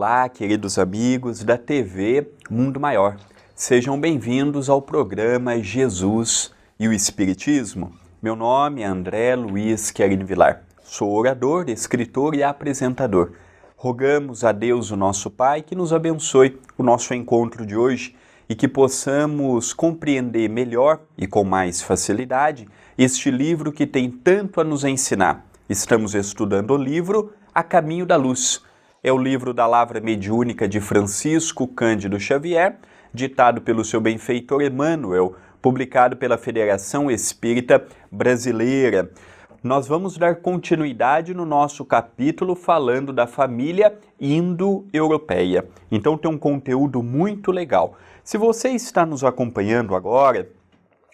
Olá, queridos amigos da TV Mundo Maior. Sejam bem-vindos ao programa Jesus e o Espiritismo. Meu nome é André Luiz Querini Vilar. Sou orador, escritor e apresentador. Rogamos a Deus, o nosso Pai, que nos abençoe o nosso encontro de hoje e que possamos compreender melhor e com mais facilidade este livro que tem tanto a nos ensinar. Estamos estudando o livro A Caminho da Luz. É o livro da Lavra Mediúnica de Francisco Cândido Xavier, ditado pelo seu benfeitor Emmanuel, publicado pela Federação Espírita Brasileira. Nós vamos dar continuidade no nosso capítulo falando da família indo-europeia. Então tem um conteúdo muito legal. Se você está nos acompanhando agora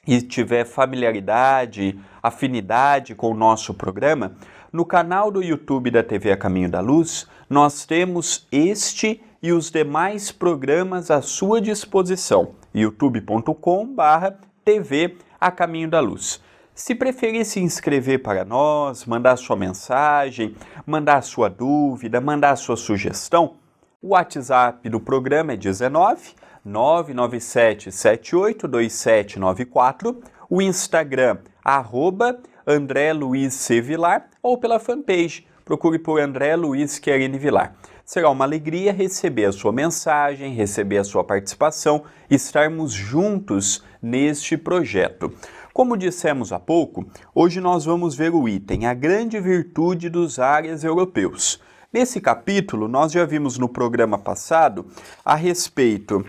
e tiver familiaridade, afinidade com o nosso programa, no canal do YouTube da TV A Caminho da Luz, nós temos este e os demais programas à sua disposição, youtube.com/TV A Caminho da Luz. Se preferir se inscrever para nós, mandar sua mensagem, mandar sua dúvida, mandar sua sugestão, o WhatsApp do programa é 19 997782794, o Instagram, André Luiz C. Vilar, ou pela fanpage, procure por André Luiz Querini Vilar. Será uma alegria receber a sua mensagem, receber a sua participação, estarmos juntos neste projeto. Como dissemos há pouco, hoje nós vamos ver o item A Grande Virtude dos Árias Europeus. Nesse capítulo, nós já vimos no programa passado a respeito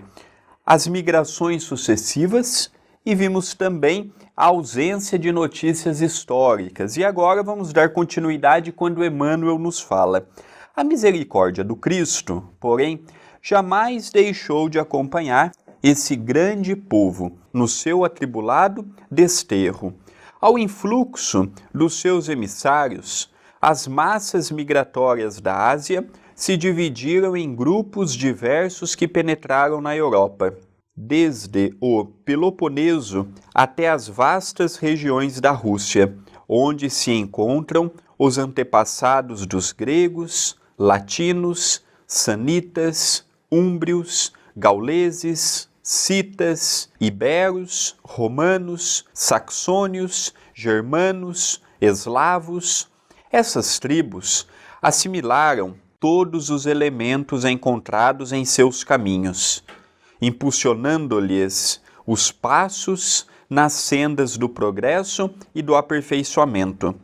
das migrações sucessivas e vimos também a ausência de notícias históricas. E agora vamos dar continuidade quando Emmanuel nos fala. A misericórdia do Cristo, porém, jamais deixou de acompanhar esse grande povo no seu atribulado desterro. Ao influxo dos seus emissários, as massas migratórias da Ásia se dividiram em grupos diversos que penetraram na Europa, desde o Peloponeso até as vastas regiões da Rússia, onde se encontram os antepassados dos gregos, latinos, sanitas, úmbrios, gauleses, citas, iberos, romanos, saxônios, germanos, eslavos. Essas tribos assimilaram todos os elementos encontrados em seus caminhos, impulsionando-lhes os passos nas sendas do progresso e do aperfeiçoamento.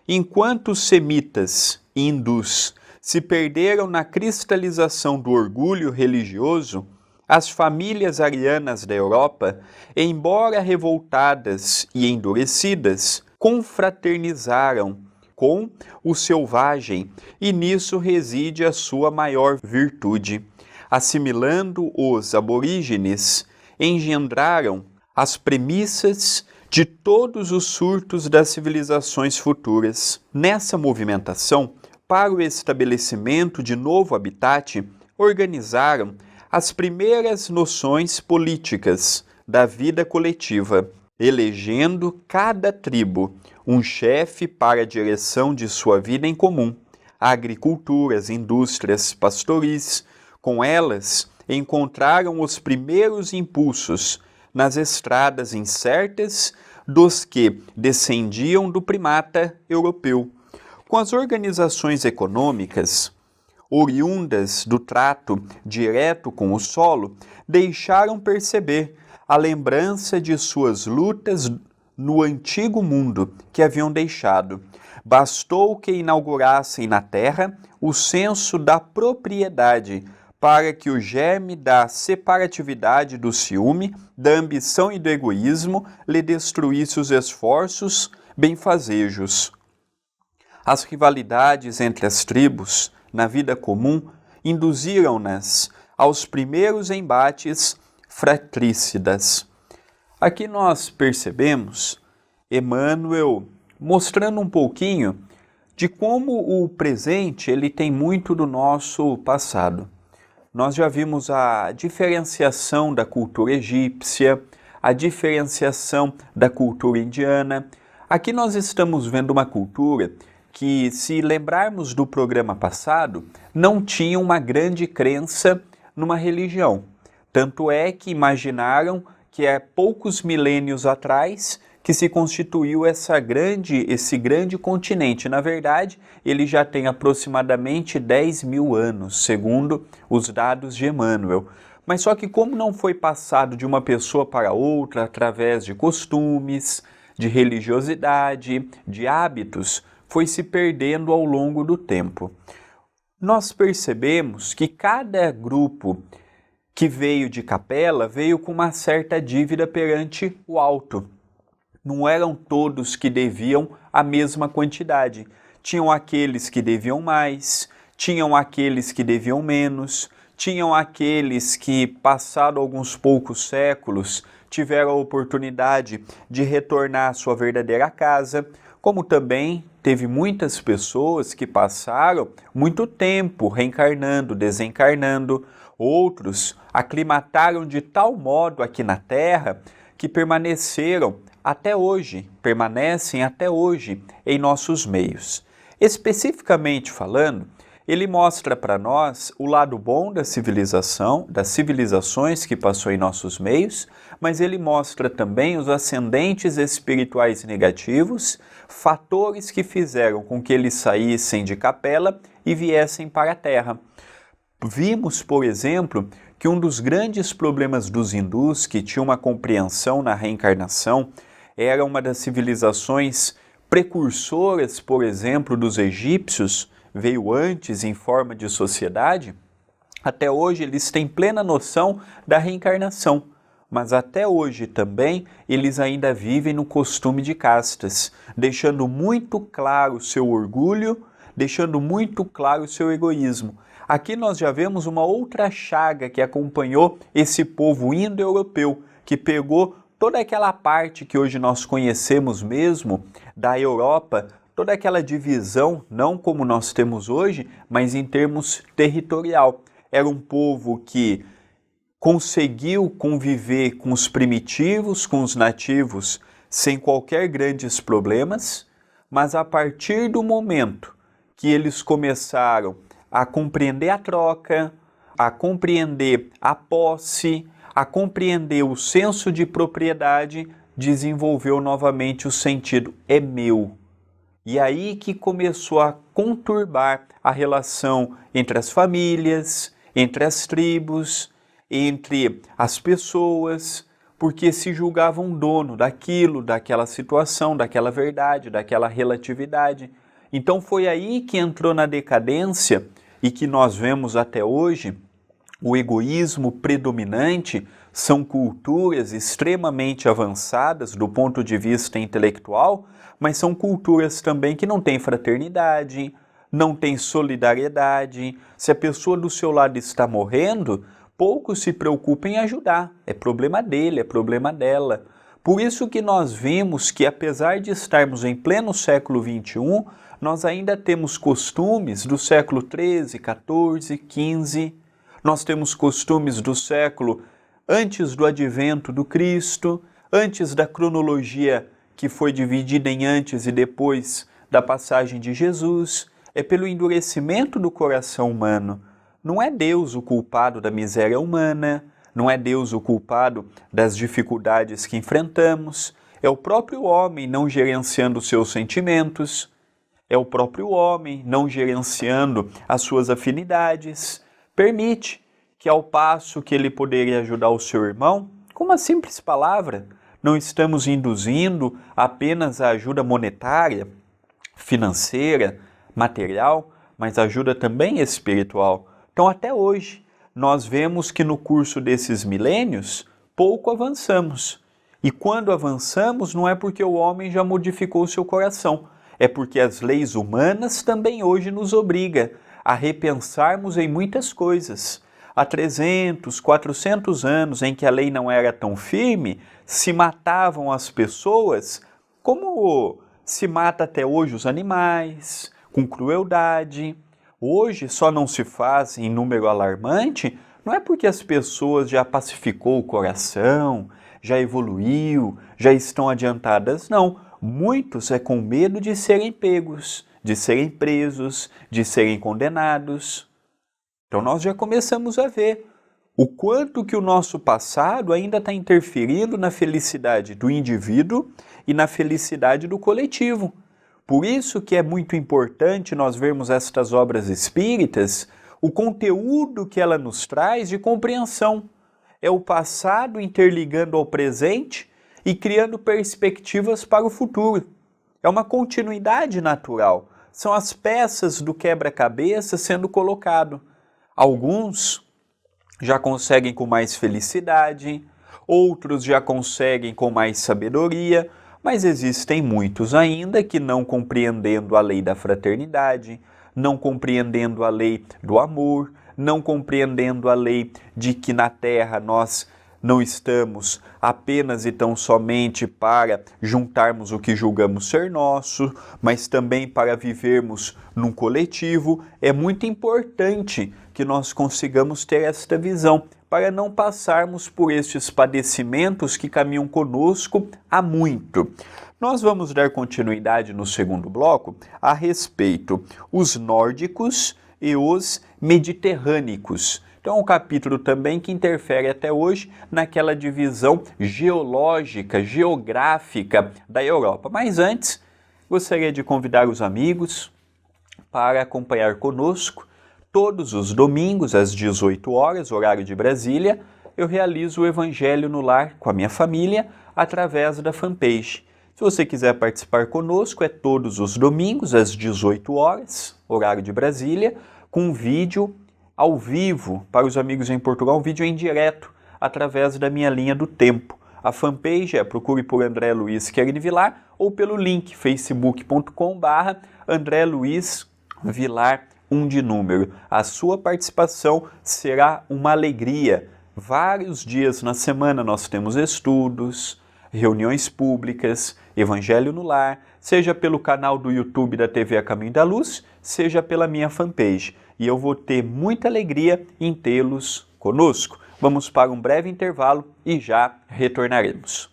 Enquanto os semitas e hindus se perderam na cristalização do orgulho religioso, as famílias arianas da Europa, embora revoltadas e endurecidas, confraternizaram com o selvagem, e nisso reside a sua maior virtude. Assimilando os aborígenes, engendraram as premissas de todos os surtos das civilizações futuras. Nessa movimentação, para o estabelecimento de novo habitat, organizaram as primeiras noções políticas da vida coletiva, elegendo cada tribo um chefe para a direção de sua vida em comum. A agricultura, as indústrias pastoris, com elas encontraram os primeiros impulsos nas estradas incertas dos que descendiam do primata europeu. Com as organizações econômicas, oriundas do trato direto com o solo, deixaram perceber a lembrança de suas lutas no antigo mundo que haviam deixado. Bastou que inaugurassem na terra o senso da propriedade para que o germe da separatividade, do ciúme, da ambição e do egoísmo lhe destruísse os esforços benfazejos. As rivalidades entre as tribos na vida comum induziram-nas aos primeiros embates fratricidas. Aqui nós percebemos Emmanuel mostrando um pouquinho de como o presente ele tem muito do nosso passado. Nós já vimos a diferenciação da cultura egípcia, a diferenciação da cultura indiana. Aqui nós estamos vendo uma cultura que, se lembrarmos do programa passado, não tinham uma grande crença numa religião. Tanto é que imaginaram que é poucos milênios atrás que se constituiu esse grande continente. Na verdade, ele já tem aproximadamente 10 mil anos, segundo os dados de Emmanuel. Mas só que como não foi passado de uma pessoa para outra através de costumes, de religiosidade, de hábitos, foi se perdendo ao longo do tempo. Nós percebemos que cada grupo que veio de Capela veio com uma certa dívida perante o alto. Não eram todos que deviam a mesma quantidade. Tinham aqueles que deviam mais, tinham aqueles que deviam menos, tinham aqueles que, passado alguns poucos séculos, tiveram a oportunidade de retornar à sua verdadeira casa, como também teve muitas pessoas que passaram muito tempo reencarnando, desencarnando. Outros aclimataram de tal modo aqui na Terra que permanecem até hoje em nossos meios. Especificamente falando, ele mostra para nós o lado bom da civilização, das civilizações que passou em nossos meios, mas ele mostra também os ascendentes espirituais negativos, fatores que fizeram com que eles saíssem de Capela e viessem para a Terra. Vimos, por exemplo, que um dos grandes problemas dos hindus, que tinha uma compreensão na reencarnação, era uma das civilizações precursoras, por exemplo, dos egípcios, veio antes em forma de sociedade. Até hoje eles têm plena noção da reencarnação, mas até hoje também eles ainda vivem no costume de castas, deixando muito claro o seu orgulho, deixando muito claro o seu egoísmo. Aqui nós já vemos uma outra chaga que acompanhou esse povo indo-europeu, que pegou toda aquela parte que hoje nós conhecemos mesmo da Europa, toda aquela divisão, não como nós temos hoje, mas em termos territorial. Era um povo que conseguiu conviver com os primitivos, com os nativos, sem qualquer grandes problemas, mas a partir do momento que eles começaram a compreender a troca, a compreender a posse, a compreender o senso de propriedade, desenvolveu novamente o sentido é meu. E aí que começou a conturbar a relação entre as famílias, entre as tribos, entre as pessoas, porque se julgavam dono daquilo, daquela situação, daquela verdade, daquela relatividade. Então foi aí que entrou na decadência e que nós vemos até hoje o egoísmo predominante. São culturas extremamente avançadas do ponto de vista intelectual, mas são culturas também que não têm fraternidade, não têm solidariedade. Se a pessoa do seu lado está morrendo, pouco se preocupa em ajudar. É problema dele, é problema dela. Por isso que nós vimos que, apesar de estarmos em pleno século XXI, nós ainda temos costumes do século XIII, XIV, XV. Nós temos costumes do século antes do advento do Cristo, antes da cronologia que foi dividida em antes e depois da passagem de Jesus. É pelo endurecimento do coração humano. Não é Deus o culpado da miséria humana, não é Deus o culpado das dificuldades que enfrentamos, é o próprio homem não gerenciando seus sentimentos, é o próprio homem não gerenciando as suas afinidades. Permite que, ao passo que ele poderia ajudar o seu irmão, com uma simples palavra, não estamos induzindo apenas a ajuda monetária, financeira, material, mas ajuda também espiritual. Então, até hoje, nós vemos que no curso desses milênios, pouco avançamos. E quando avançamos, não é porque o homem já modificou o seu coração, é porque as leis humanas também hoje nos obrigam a repensarmos em muitas coisas. Há 300, 400 anos, em que a lei não era tão firme, se matavam as pessoas como se mata até hoje os animais, com crueldade. Hoje só não se faz em número alarmante, não é porque as pessoas já pacificou o coração, já evoluiu, já estão adiantadas, não. Muitos é com medo de serem pegos, de serem presos, de serem condenados. Então nós já começamos a ver o quanto que o nosso passado ainda está interferindo na felicidade do indivíduo e na felicidade do coletivo. Por isso que é muito importante nós vermos estas obras espíritas, o conteúdo que ela nos traz de compreensão. É o passado interligando ao presente e criando perspectivas para o futuro. É uma continuidade natural. São as peças do quebra-cabeça sendo colocado. Alguns já conseguem com mais felicidade, outros já conseguem com mais sabedoria, mas existem muitos ainda que, não compreendendo a lei da fraternidade, não compreendendo a lei do amor, não compreendendo a lei de que na Terra nós não estamos apenas e tão somente para juntarmos o que julgamos ser nosso, mas também para vivermos num coletivo. É muito importante que nós consigamos ter esta visão, para não passarmos por estes padecimentos que caminham conosco há muito. Nós vamos dar continuidade no segundo bloco a respeito os nórdicos e os mediterrânicos. Então, é um capítulo também que interfere até hoje naquela divisão geológica, geográfica da Europa. Mas antes, gostaria de convidar os amigos para acompanhar conosco. Todos os domingos, às 18 horas, horário de Brasília, eu realizo o Evangelho no Lar com a minha família através da fanpage. Se você quiser participar conosco, é todos os domingos, às 18 horas, horário de Brasília, com um vídeo ao vivo para os amigos em Portugal, um vídeo em direto, através da minha linha do tempo. A fanpage procure por André Luiz Querini Vilar ou pelo link facebook.com/André Luiz Vilar 1 de número. A sua participação será uma alegria. Vários dias na semana nós temos estudos, reuniões públicas, Evangelho no Lar, seja pelo canal do YouTube da TV A Caminho da Luz, seja pela minha fanpage. E eu vou ter muita alegria em tê-los conosco. Vamos para um breve intervalo e já retornaremos.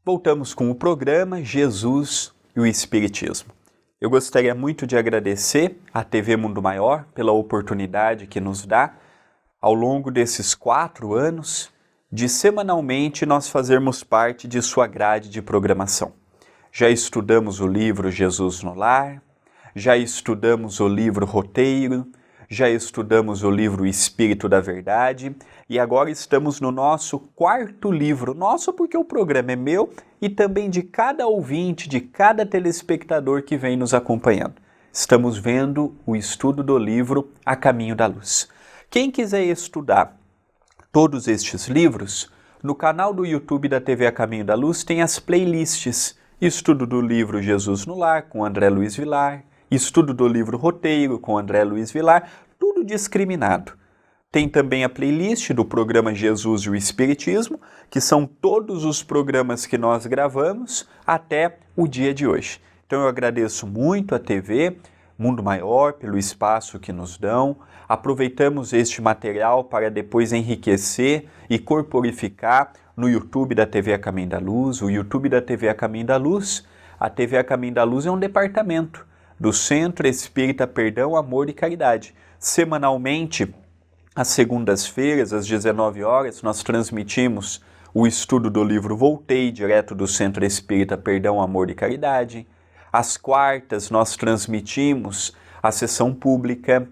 Voltamos com o programa Jesus e o Espiritismo. Eu gostaria muito de agradecer à TV Mundo Maior pela oportunidade que nos dá, ao longo desses 4 anos, de semanalmente nós fazermos parte de sua grade de programação. Já estudamos o livro Jesus no Lar, já estudamos o livro Roteiro, já estudamos o livro Espírito da Verdade e agora estamos no nosso 4º livro, nosso porque o programa é meu e também de cada ouvinte, de cada telespectador que vem nos acompanhando. Estamos vendo o estudo do livro A Caminho da Luz. Quem quiser estudar todos estes livros, no canal do YouTube da TV A Caminho da Luz tem as playlists. Estudo do livro Jesus no Lar, com André Luiz Vilar, estudo do livro Roteiro, com André Luiz Vilar, tudo discriminado. Tem também a playlist do programa Jesus e o Espiritismo, que são todos os programas que nós gravamos até o dia de hoje. Então eu agradeço muito a TV Mundo Maior pelo espaço que nos dão. Aproveitamos este material para depois enriquecer e corporificar no YouTube da TV A Caminho da Luz. O YouTube da TV A Caminho da Luz, a TV A Caminho da Luz é um departamento do Centro Espírita Perdão, Amor e Caridade. Semanalmente, às segundas-feiras, às 19 horas, nós transmitimos o estudo do livro Voltei, direto do Centro Espírita Perdão, Amor e Caridade. Às quartas, nós transmitimos a sessão pública.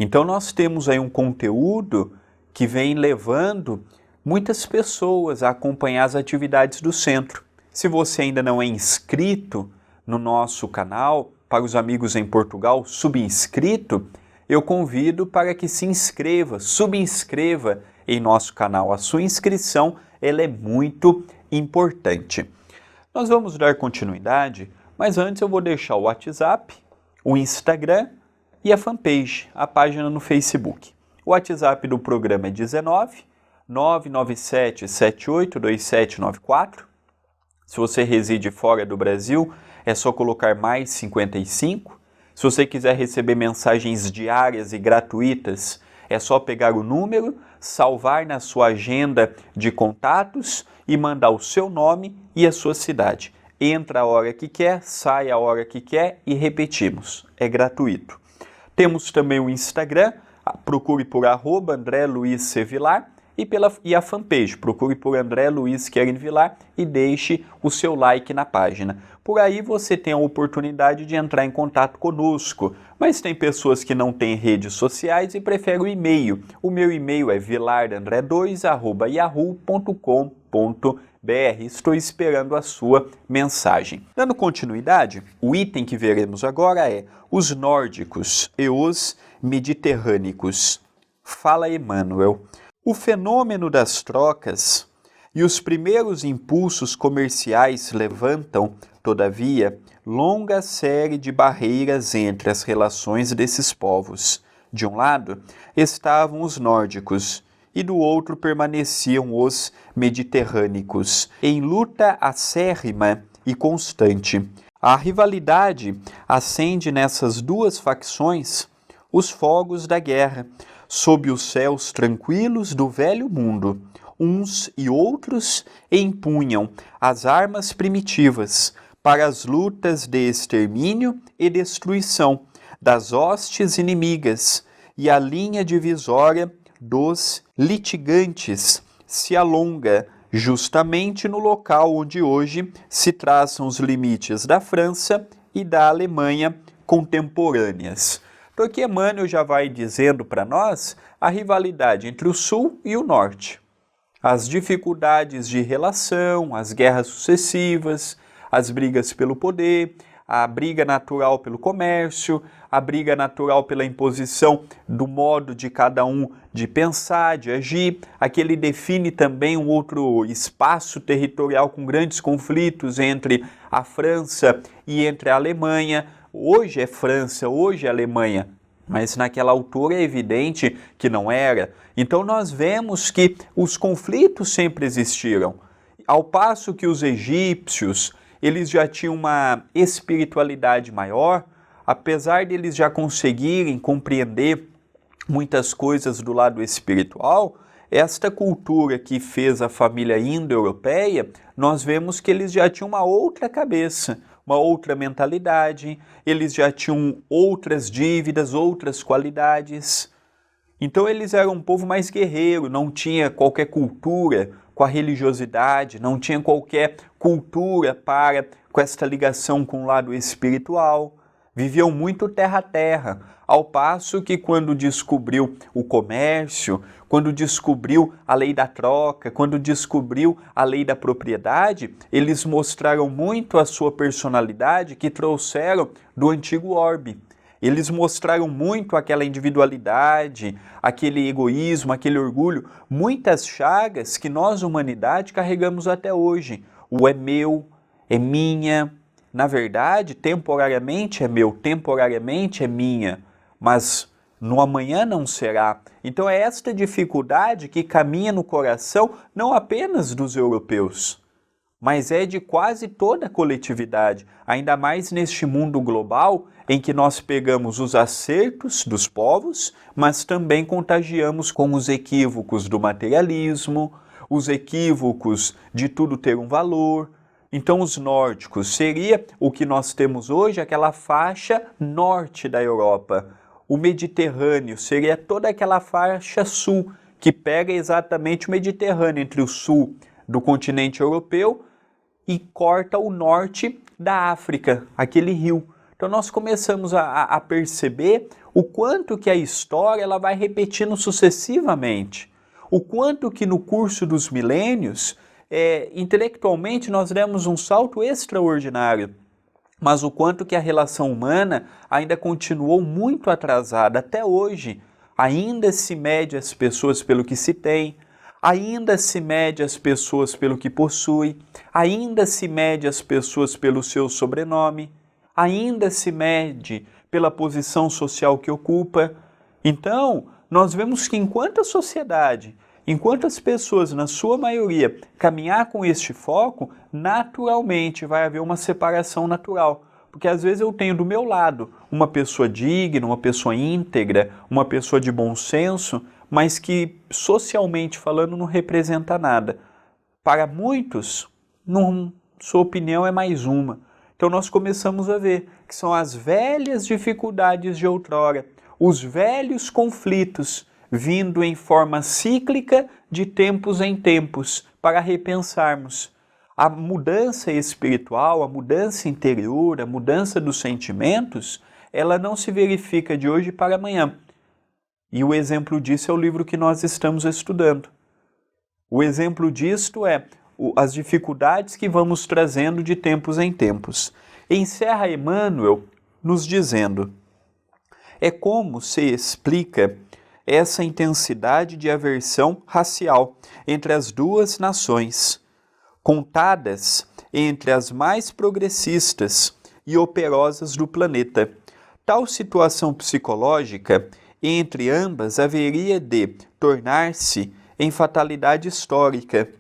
Então, nós temos aí um conteúdo que vem levando muitas pessoas a acompanhar as atividades do centro. Se você ainda não é inscrito no nosso canal, para os amigos em Portugal, subinscrito, eu convido para que se inscreva, subscreva em nosso canal. A sua inscrição ela é muito importante. Nós vamos dar continuidade, mas antes eu vou deixar o WhatsApp, o Instagram e a fanpage, a página no Facebook. O WhatsApp do programa é 19 997 782794. Se você reside fora do Brasil, é só colocar mais 55 Se você quiser receber mensagens diárias e gratuitas, é só pegar o número, salvar na sua agenda de contatos e mandar o seu nome e a sua cidade. Entra a hora que quer, sai a hora que quer e repetimos. É gratuito. Temos também o Instagram, procure por @AndréLuizCVilar e a fanpage, procure por André Luiz Querin Vilar e deixe o seu like na página. Por aí você tem a oportunidade de entrar em contato conosco, mas tem pessoas que não têm redes sociais e preferem o e-mail. O meu e-mail é vilardandré2@yahoo.com.br. Estou esperando a sua mensagem. Dando continuidade, o item que veremos agora é os nórdicos e os mediterrânicos. Fala Emmanuel. O fenômeno das trocas e os primeiros impulsos comerciais levantam, todavia, longa série de barreiras entre as relações desses povos. De um lado estavam os nórdicos e do outro permaneciam os mediterrânicos, em luta acérrima e constante. A rivalidade acende nessas duas facções os fogos da guerra, sob os céus tranquilos do velho mundo. Uns e outros empunham as armas primitivas para as lutas de extermínio e destruição das hostes inimigas, e a linha divisória dos litigantes se alonga justamente no local onde hoje se traçam os limites da França e da Alemanha contemporâneas. Porque Emmanuel já vai dizendo para nós a rivalidade entre o Sul e o Norte. As dificuldades de relação, as guerras sucessivas, as brigas pelo poder, a briga natural pelo comércio, a briga natural pela imposição do modo de cada um de pensar, de agir. Aqui ele define também um outro espaço territorial com grandes conflitos entre a França e entre a Alemanha. Hoje é França, hoje é Alemanha, mas naquela altura é evidente que não era. Então nós vemos que os conflitos sempre existiram. Ao passo que os egípcios, eles já tinham uma espiritualidade maior, apesar de eles já conseguirem compreender muitas coisas do lado espiritual, esta cultura que fez a família indo-europeia, nós vemos que eles já tinham uma outra cabeça, uma outra mentalidade, eles já tinham outras dívidas, outras qualidades. Então eles eram um povo mais guerreiro, não tinha qualquer cultura com a religiosidade, não tinha qualquer cultura com esta ligação com o lado espiritual. Viviam muito terra a terra, ao passo que quando descobriu o comércio, quando descobriu a lei da troca, quando descobriu a lei da propriedade, eles mostraram muito a sua personalidade que trouxeram do antigo orbe. Eles mostraram muito aquela individualidade, aquele egoísmo, aquele orgulho, muitas chagas que nós, humanidade, carregamos até hoje. O é meu, é minha. Na verdade, temporariamente é meu, temporariamente é minha, mas no amanhã não será. Então é esta dificuldade que caminha no coração não apenas dos europeus, mas é de quase toda a coletividade, ainda mais neste mundo global em que nós pegamos os acertos dos povos, mas também contagiamos com os equívocos do materialismo, os equívocos de tudo ter um valor. Então os nórdicos seria o que nós temos hoje, aquela faixa norte da Europa. O Mediterrâneo seria toda aquela faixa sul, que pega exatamente o Mediterrâneo entre o sul do continente europeu e corta o norte da África, aquele rio. Então nós começamos a perceber o quanto que a história ela vai repetindo sucessivamente, o quanto que no curso dos milênios, intelectualmente nós demos um salto extraordinário, mas o quanto que a relação humana ainda continuou muito atrasada até hoje. Ainda se mede as pessoas pelo que se tem, ainda se mede as pessoas pelo que possui, ainda se mede as pessoas pelo seu sobrenome, ainda se mede pela posição social que ocupa. Então, nós vemos que enquanto a sociedade, enquanto as pessoas, na sua maioria, caminhar com este foco, naturalmente vai haver uma separação natural, Porque às vezes eu tenho do meu lado uma pessoa digna, uma pessoa íntegra, uma pessoa de bom senso, mas que socialmente falando não representa nada. Para muitos, sua opinião é mais uma. Então nós começamos a ver que são as velhas dificuldades de outrora, os velhos conflitos vindo em forma cíclica de tempos em tempos para repensarmos. A mudança espiritual, a mudança interior, a mudança dos sentimentos, ela não se verifica de hoje para amanhã. E o exemplo disso é o livro que nós estamos estudando. O exemplo disto é as dificuldades que vamos trazendo de tempos em tempos. Encerra Emmanuel nos dizendo: é como se explica essa intensidade de aversão racial entre as duas nações, contadas entre as mais progressistas e operosas do planeta. Tal situação psicológica entre ambas haveria de tornar-se em fatalidade histórica,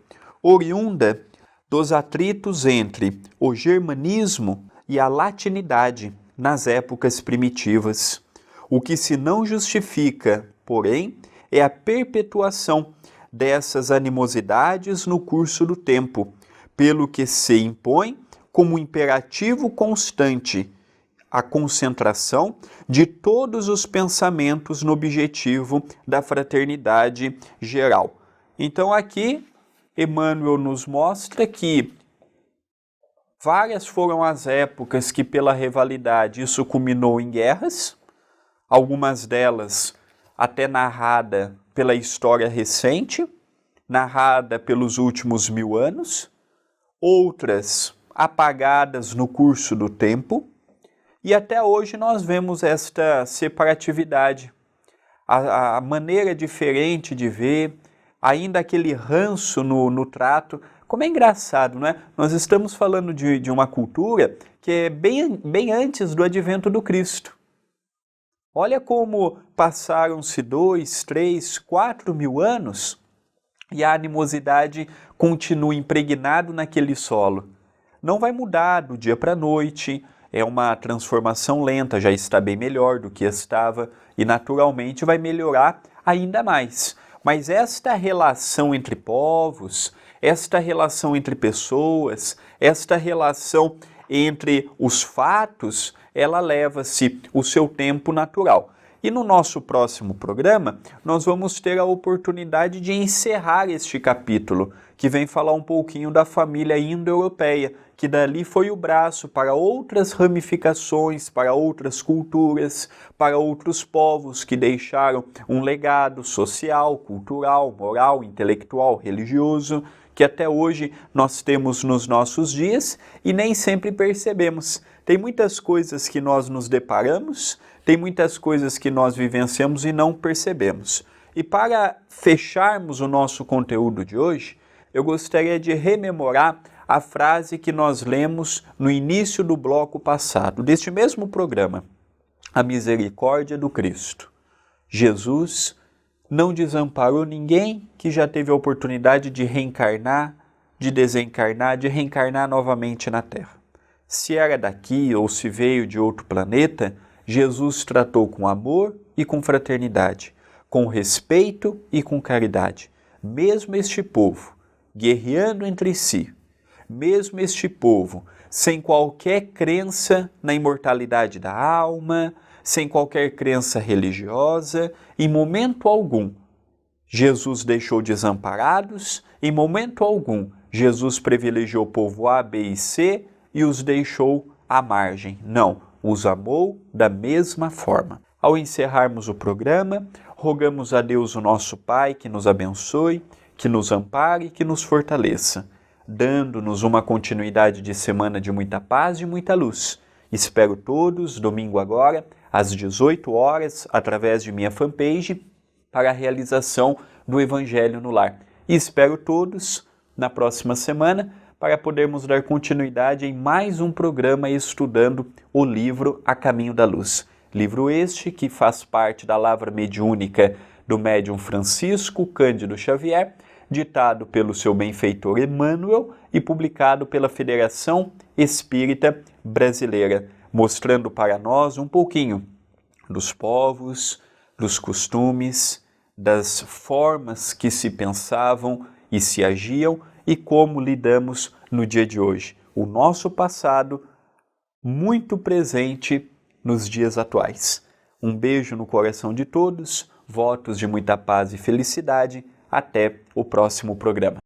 oriunda dos atritos entre o germanismo e a latinidade nas épocas primitivas. O que se não justifica, porém, é a perpetuação dessas animosidades no curso do tempo, pelo que se impõe como imperativo constante a concentração de todos os pensamentos no objetivo da fraternidade geral. Então aqui Emmanuel nos mostra que várias foram as épocas que pela rivalidade isso culminou em guerras, algumas delas até narrada pela história recente, narrada pelos últimos 1000 anos, outras apagadas no curso do tempo, e até hoje nós vemos esta separatividade, a maneira diferente de ver, ainda aquele ranço no trato. Como é engraçado, não é? Nós estamos falando de uma cultura que é bem antes do advento do Cristo. Olha como passaram-se 2, 3, 4 mil anos e a animosidade continua impregnada naquele solo. Não vai mudar do dia para a noite, é uma transformação lenta, já está bem melhor do que estava e naturalmente vai melhorar ainda mais. Mas esta relação entre povos, esta relação entre pessoas, esta relação entre os fatos, ela leva-se o seu tempo natural. E no nosso próximo programa, nós vamos ter a oportunidade de encerrar este capítulo, que vem falar um pouquinho da família indo-europeia, que dali foi o braço para outras ramificações, para outras culturas, para outros povos que deixaram um legado social, cultural, moral, intelectual, religioso, que até hoje nós temos nos nossos dias e nem sempre percebemos. Tem muitas coisas que nós nos deparamos, tem muitas coisas que nós vivenciamos e não percebemos. E para fecharmos o nosso conteúdo de hoje, eu gostaria de rememorar a frase que nós lemos no início do bloco passado, deste mesmo programa, a misericórdia do Cristo. Jesus não desamparou ninguém que já teve a oportunidade de reencarnar, de desencarnar, de reencarnar novamente na Terra. Se era daqui ou se veio de outro planeta, Jesus tratou com amor e com fraternidade, com respeito e com caridade. Mesmo este povo, guerreando entre si, mesmo este povo, sem qualquer crença na imortalidade da alma, sem qualquer crença religiosa, em momento algum, Jesus deixou desamparados, em momento algum, Jesus privilegiou o povo A, B e C e os deixou à margem. Não, os amou da mesma forma. Ao encerrarmos o programa, rogamos a Deus, o nosso Pai, que nos abençoe, que nos ampare e que nos fortaleça, dando-nos uma continuidade de semana de muita paz e muita luz. Espero todos, domingo agora, às 18 horas, através de minha fanpage, para a realização do Evangelho no Lar. E espero todos na próxima semana para podermos dar continuidade em mais um programa estudando o livro A Caminho da Luz. Livro este que faz parte da lavra mediúnica do médium Francisco Cândido Xavier, ditado pelo seu benfeitor Emmanuel e publicado pela Federação Espírita Brasileira. mostrando para nós um pouquinho dos povos, dos costumes, das formas que se pensavam e se agiam e como lidamos no dia de hoje. O nosso passado muito presente nos dias atuais. Um beijo no coração de todos, votos de muita paz e felicidade. Até o próximo programa.